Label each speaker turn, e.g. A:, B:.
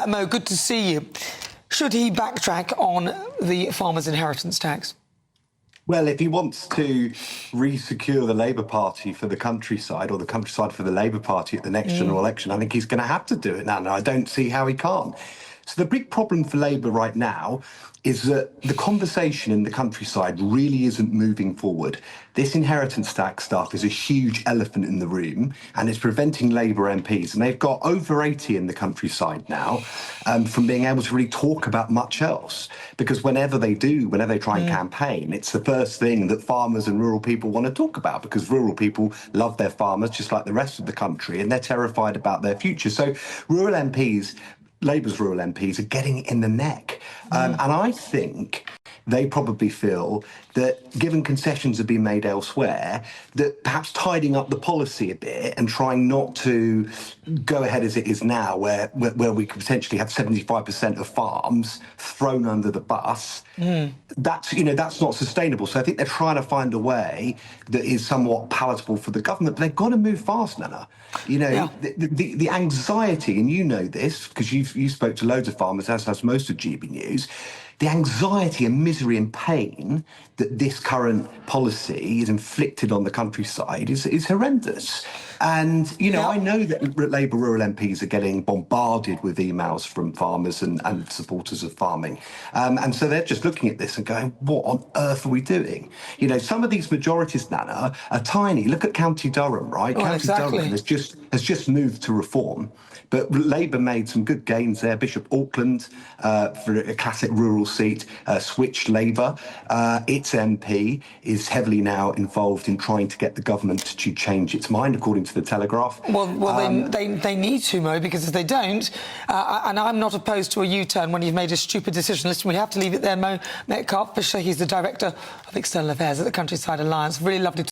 A: Mo, good to see you. Should he backtrack on the farmers' inheritance tax?
B: Well, if he wants to re-secure the Labour Party for the countryside, or the countryside for the Labour Party at the next general election, I think he's going to have to do it now. And I don't see how he can't. So the big problem for Labour right now is that the conversation in the countryside really isn't moving forward. This inheritance tax stuff is a huge elephant in the room, and it's preventing Labour MPs, and they've got over 80 in the countryside now, from being able to really talk about much else. Because whenever they try and campaign, it's the first thing that farmers and rural people want to talk about, because rural people love their farmers just like the rest of the country, and they're terrified about their future. So rural MPs, Labour's rural MPs, are getting in the neck. And I think they probably feel that, given concessions have been made elsewhere, that perhaps tidying up the policy a bit and trying not to go ahead as it is now, where we could potentially have 75% of farms thrown under the bus, that's not sustainable. So I think they're trying to find a way that is somewhat palatable for the government, but they've got to move fast, Nana. The anxiety, and you know this because you spoke to loads of farmers, as has most of GB News. The anxiety and misery and pain that this current policy is inflicted on the countryside is horrendous. And, I know that Labour rural MPs are getting bombarded with emails from farmers and supporters of farming. And so they're just looking at this and going, what on earth are we doing? Some of these majorities, Nana, are tiny. Look at County Durham, right? County Durham has just moved to reform. But Labour made some good gains there. Bishop Auckland, for a classic rural seat, switched Labour. Its MP is heavily now involved in trying to get the government to change its mind, according to the Telegraph.
A: They need to, Mo, because if they don't, and I'm not opposed to a U-turn when you've made a stupid decision. Listen, we have to leave it there, Mo. Metcalf-Fisher, he's the Director of External Affairs at the Countryside Alliance. Really lovely to